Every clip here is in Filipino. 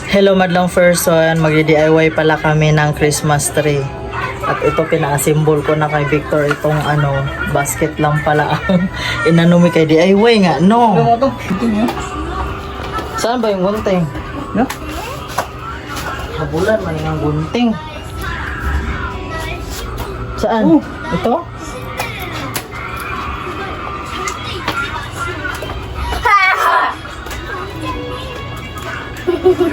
Hello madlang person, mag-DIY pala kami ng Christmas tree. At ito pina-assemble ko na kay Victor itong basket lang pala ang inanumi kay DIY nga, no? Saan ba yung gunting? No? Habulan man yung gunting. Saan? Ito?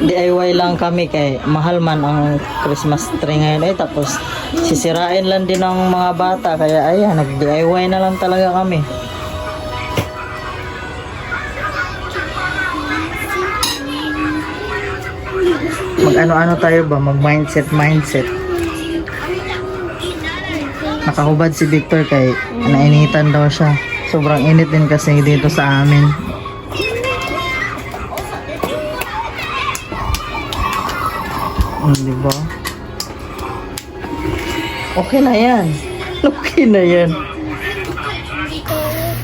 DIY lang kami kay mahal man ang Christmas tree ngayon tapos sisirain lang din ng mga bata kaya ayan nag-DIY na lang talaga kami. Mag-ano-ano tayo ba? Mag-mindset. Nakahubad si Victor kay nainitan daw siya. Sobrang init din kasi dito sa amin. Diba? Okay na yan.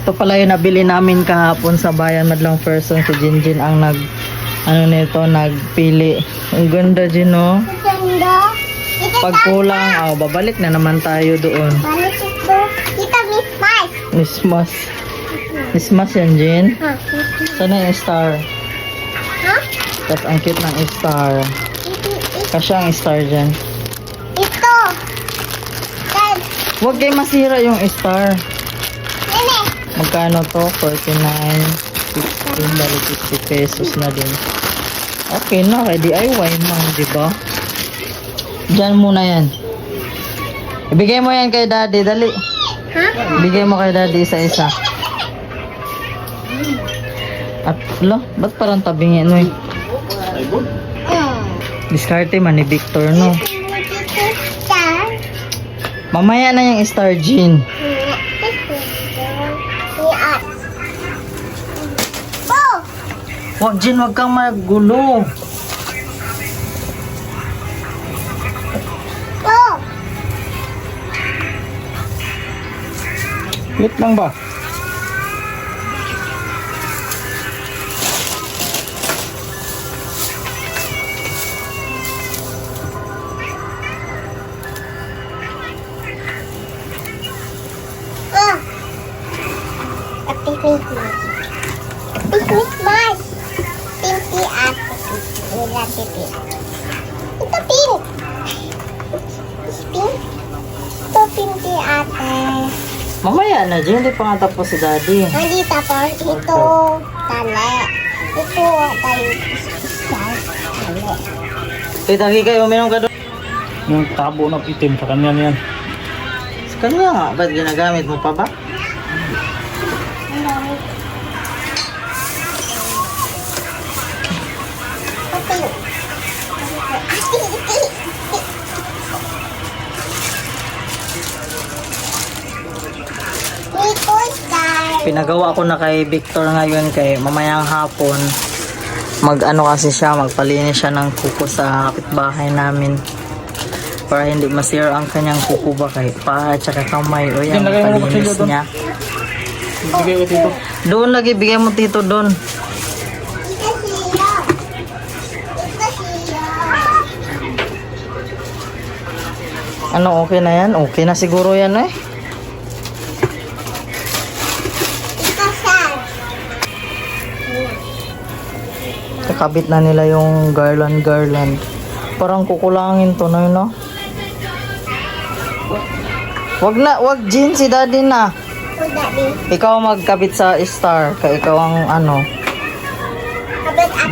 Ito pala yung nabili namin kahapon sa bayan madlang person. Si Jinjin ang nagpili. Ang ganda din, no? Ganda. Pag kulang, babalik na naman tayo doon. Balik ito. Kita Miss Christmas yan, Jin. Ha? Sana yung star. Ha? Tapos ang cute ng star. Kasya ang star dyan. Ito. Dad. Huwag kayo masira yung star. Nene. Magkano to? 49, 15, balik 50 pesos na din. Okay na, kay DIY man, di ba? Diyan muna yan. Ibigay mo yan kay daddy, dali. Ha? Ibigay mo kay daddy isa-isa. At, ba't parang tabingin mo eh? Diskarte man ni Victor, no? Star. Mamaya na yung star, Jean. Wag, Jean, wag kang magulo. Wait lang ba? Christmas. Pinky at nila pipi. Ito pink. Pink. Ito pinky ate. Mamaya na, Jean. Hindi pa nga tapos si daddy. Hindi tapos. Ito tali. Ito tali. Tita, kayo, uminom ka doon. Yung tabo na itim sa kanya niyan. Sa kanya nga, ba't ginagamit mo pa ba? Pinagawa ko na kay Victor ngayon kay mamayang hapon mag-ano kasi siya, magpalinis siya ng kuko sa kapitbahay namin para hindi masira ang kanyang kuko ba kay pa at saka kamay o yan, palinis niya. Bigay ko dito. Doon lagi, bigay mo tito doon. Ano, okay na yan? Okay na siguro yan eh. Kakabit na nila yung garland. Parang kukulangin to na yun, no? Wag Jean, si daddy na. Ikaw magkabit sa star, kaya ikaw ang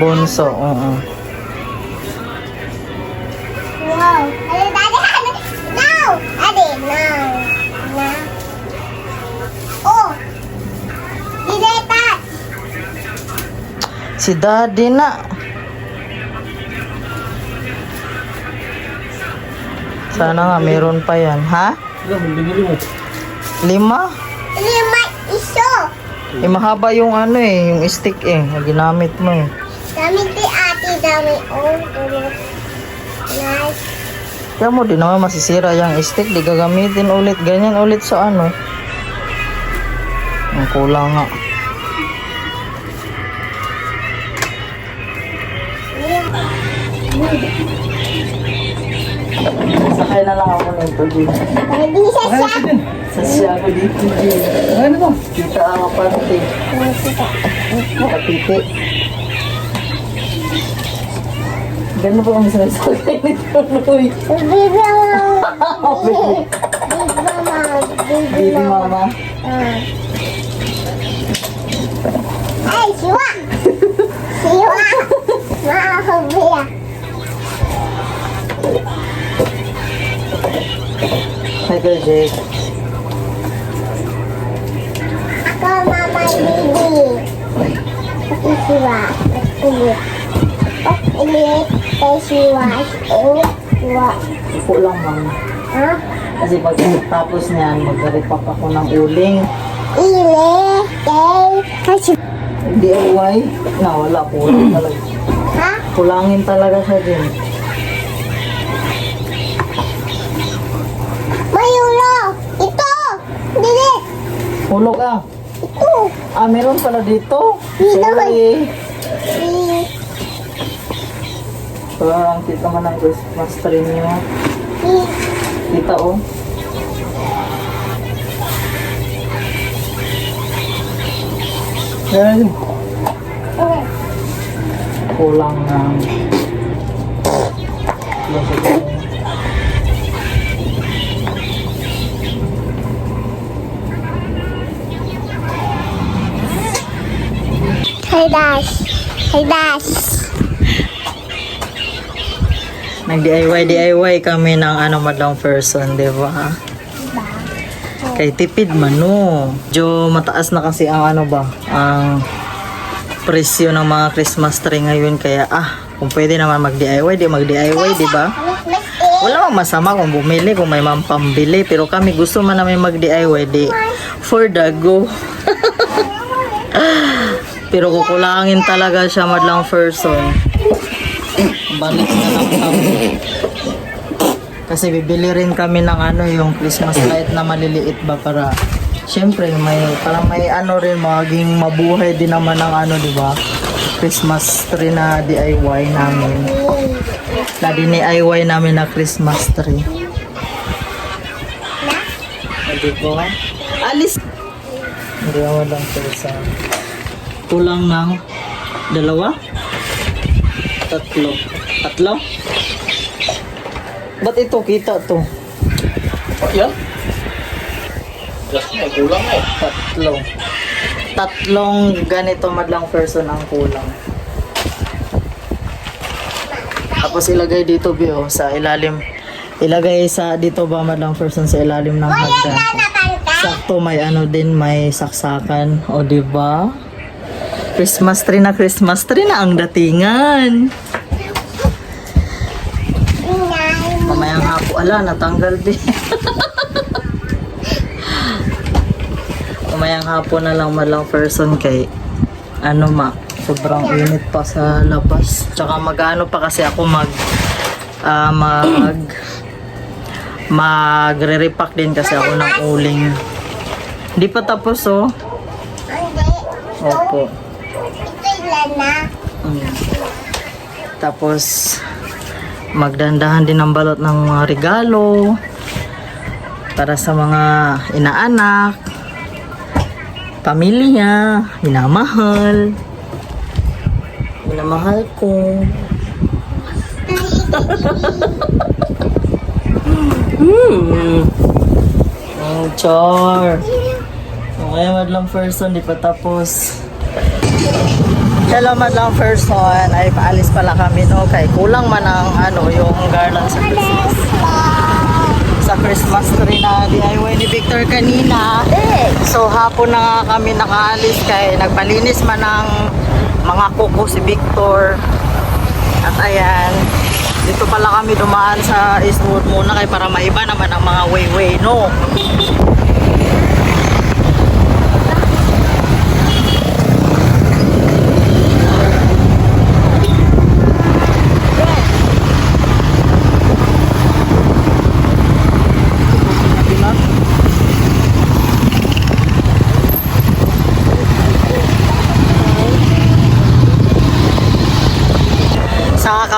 bunso. Wow. No. Oh. Dileta. Si daddy na. Sana nga meron pa yan, ha? Binili mo. 5? Lima iso. Mahaba yung yung stick na ginamit mo eh. Dami ti ate, dami. Oh, nice. Kaya mo, di naman masisira yung stick, di gagamitin ulit. Ganyan ulit sa Ang kulang nga. Sakay na lang ako nito, Jin. Hindi siya Ay, siya. ito din. Sasya ako dito, Jin. Ano to? Kita ang aparte. Kapiti. Gano'n po ang sinasakay nito, Noy. Baby mama. Baby Baby mama. mama. Ay, siwa. Siwa. Mahabiya. Michael Jake. Ako mama baby. Pati siwa. Ulit. Pag ulit. Kay siwa. Siwa. Upo lang, mama. Ha? Kasi pag tapos niyan, mag-repack ako ng uling. Ile. Kay siwa. DIY? Na, wala. Kulang talaga. Ha? Kulangin talaga siya din. Mayulo. Ito. Dili. Hulog ah. Ito. Ah, meron pala dito. Dito, Sorry. I- Parang kita man ang Christmas tree niyo. i- Kita oh. Yan. Kulang ng Hey Dash. Hey Dash. Nag-DIY kami ng madlang person, di ba? Kay tipid man, no. Medyo mataas na kasi ang ang presyo ng mga Christmas tree ngayon. Kaya, kung pwede naman mag-DIY, di ba? Wala mang masama kung bumili, kung may pambili. Pero kami gusto man namin mag-DIY, di for the go. Pero kukulangin talaga siya madlang person. Balik na lang kami. Kasi bibili rin kami ng yung Christmas light na maliliit ba para syempre para may rin maging mabuhay din naman ng di ba? Christmas tree na DIY namin. Na DIY namin na Christmas tree. Hindi ko alis. Hindi ako lang sa kulang ng 2? 3? Ba't ito kita to? Yan. Just may kulang eh. 3 ganito madlang person ang kulang. Tapos ilagay dito sa ilalim. Ilagay dito ba madlang person sa ilalim ng hagdan. Sakto may din may saksakan. O diba? Christmas tree na ang datingan. Mamayang hapo. Natanggal din. Mamayang hapon na lang madlang person kay sobrang init pa sa labas. Tsaka pa kasi ako magre-repack din kasi ako ng uling. Hindi pa tapos Opo. Tapos magdandahan din ng balot ng mga regalo para sa mga inaanak, pamilya, minamahal ko. Char. Okay, madlang person, di pa tapos. Hello, madlang person. Ay, paalis pala kami, no? Kay kulang man ang yung garland sa Christmas. Sa Christmas tree na DIY ni Victor kanina. So, hapon na nga kami nakaalis kay nagpalinis man ng mga kuko si Victor. At ayan, dito pala kami dumaan sa Eastwood muna kay para maiba naman ang mga way, no?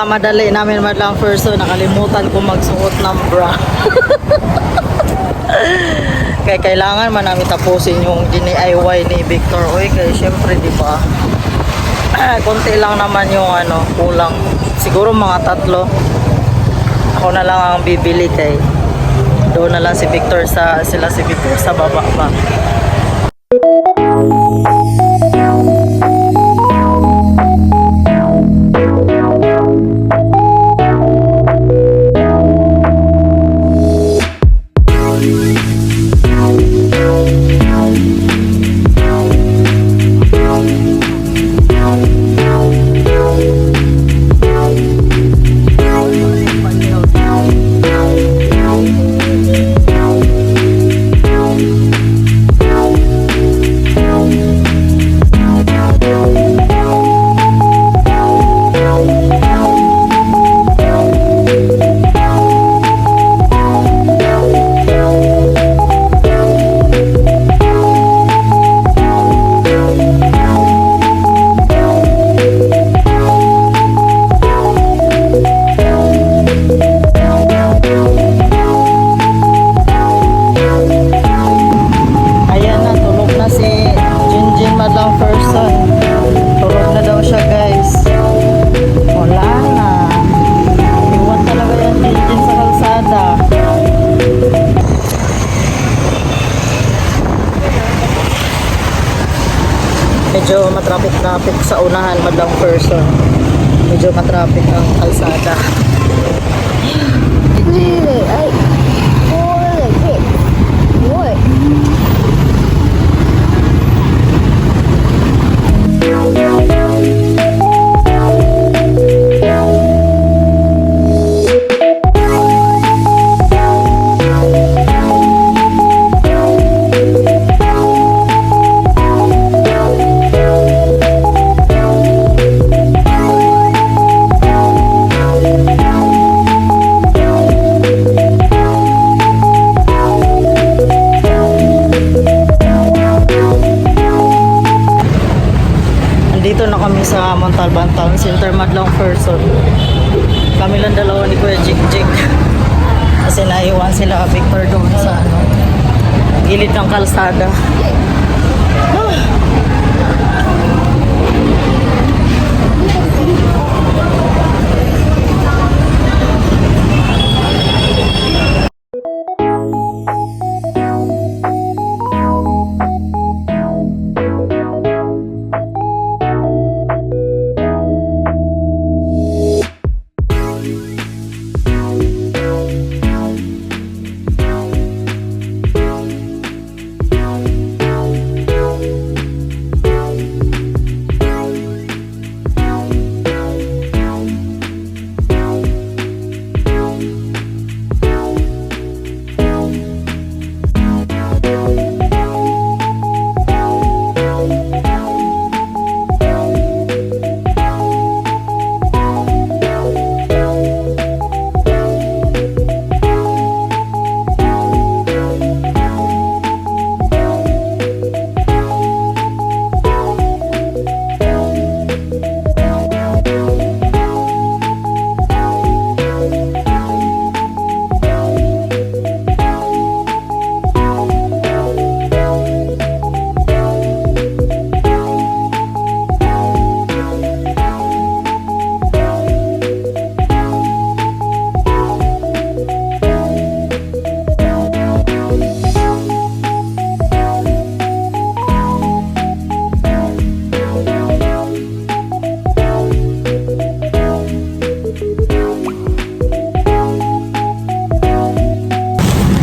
pagmamadali namin madlang first, so nakalimutan ko magsuot ng bra. Kaya kailangan man namin tapusin yung DIY ni Victor. Oy, kaya syempre, di ba? Konti lang naman yung ano, kulang. Siguro mga 3. Ako na lang ang bibili kay doon na lang si Victor sila si Victor sa baba ba. Medyo matraffic sa unahan madlang person. Medyo matraffic ang kalsada. Ay, what? Dito na kami sa Montalban Town Center madlang person. Kami lang dalawa ni Kuya Jig Jig. Kasi naiwan sila Victor doon sa ano, gilid ng kalsada.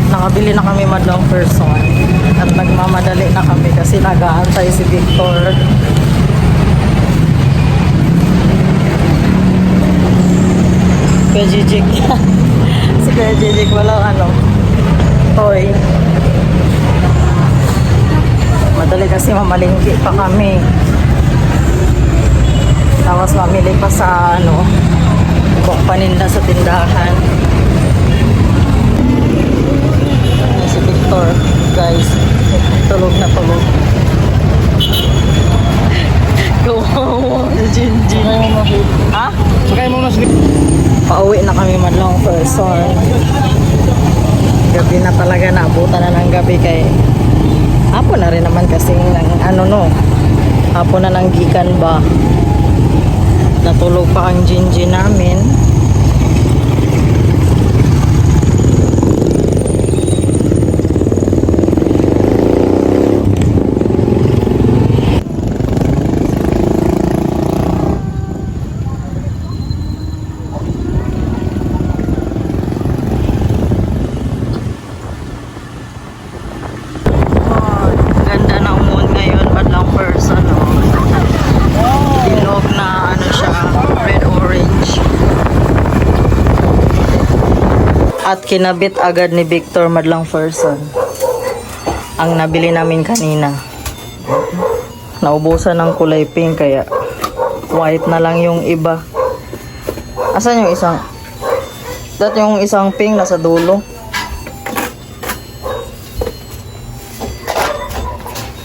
Nakabili na kami madlang person at nagmamadali na kami kasi nag-aantay si Victor. Kuya Jijik. Si Kuya Jijik walang ano, toy. Madali kasi mamalingki pa kami. Tapos mamili pa sa ano, ibang paninda sa tindahan. Si Victor, guys, tulog na tulog. Kawawa si Jinjin. Ha? Sakay mo na sleep. Pauwi na kami madlang person. Gabi na talaga, naabutan na ng gabi kay hapon na rin naman kasi hapon na ng gikan ba. Natulog pa ang Jinji namin. Ganda ng moon ngayon, madlang person, Bilog na siya, red orange. At kinabit agad ni Victor madlang person ang nabili namin kanina. Naubusan ng kulay pink kaya white na lang yung iba. Asan yung isang? Yung isang pink nasa dulo.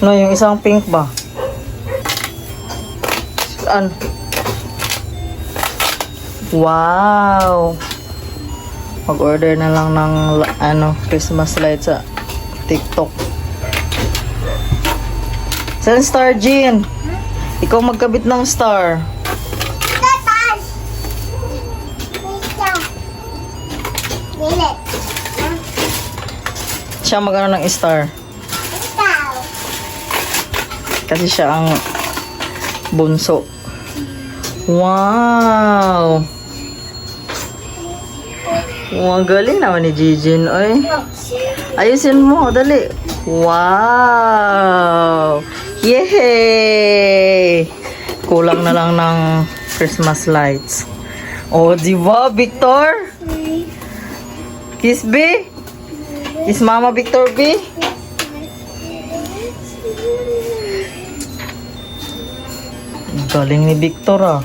No, yung isang pink ba? Saan? Wow! Mag-order na lang ng Christmas light sa TikTok. Saan star, Jean? Ikaw magkabit ng star. Tatas! Ito. Dilit. Siya magano ng star. Ikaw. Kasi siya ang bunso. Wow! Wow, galing naman ni Jijin. Oy. Ayusin mo, dali. Wow! Yay! Kulang na lang ng Christmas lights. Oh, di ba, Victor? Kiss B? Kiss Mama Victor B? Galing ni Victor, ah.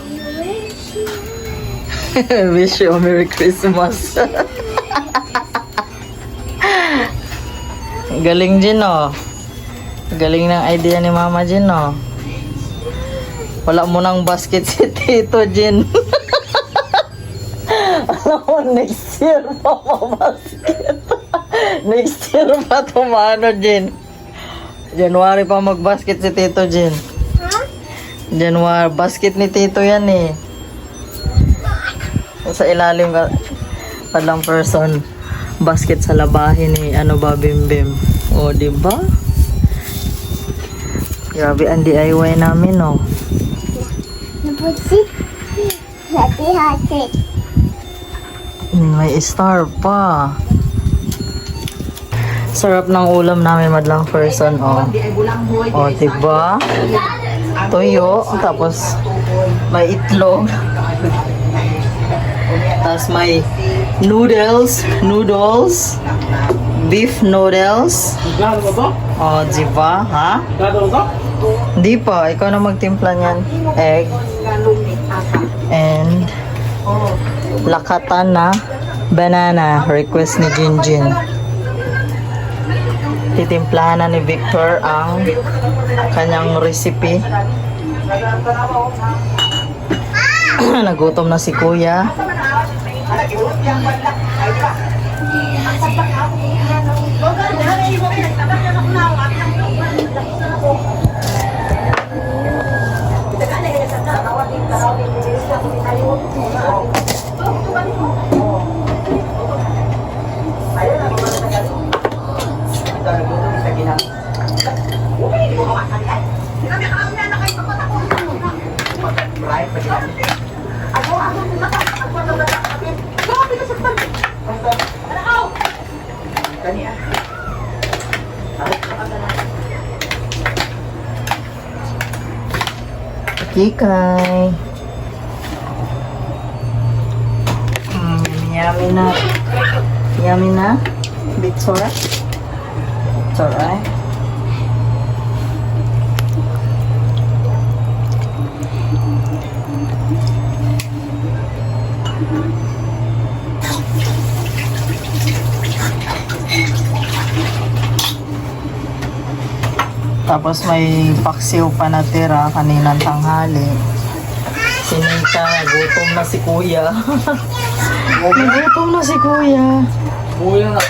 Wish you a Merry Christmas. Galing din, oh. Galing ng idea ni Mama Jin, oh. Wala mo ng basket si Tito Jin. Alam mo, next year pa basket. Next year pa tumano, Jin. January pa mag-basket si Tito Jin. January, basket ni Tito yan eh. Sa ilalim ka, padlang person, basket sa labahin ni Bim Bim. O, diba? Grabe ang DIY namin, oh. Napusit. Hati-hati. May star pa. Sarap ng ulam namin, madlang person, oh. O, diba? Toyo, tapos may itlog. Tapos may noodles, beef noodles. Gado ba to? O, diba? Ha? Gado ba to? Di pa. Ikaw na magtimpla niyan. Egg. And lakatan na banana. Request ni Jinjin. Titimplahan na ni Victor ang kanyang recipe. Nagutom na si Kuya. Kikay. Yummy na. Yummy na. Victor. It's alright. Tapos may paksiw pa natira kaninang tanghali. Si Nita, gutom na si Kuya. Nagutom na si Kuya. Buhay na.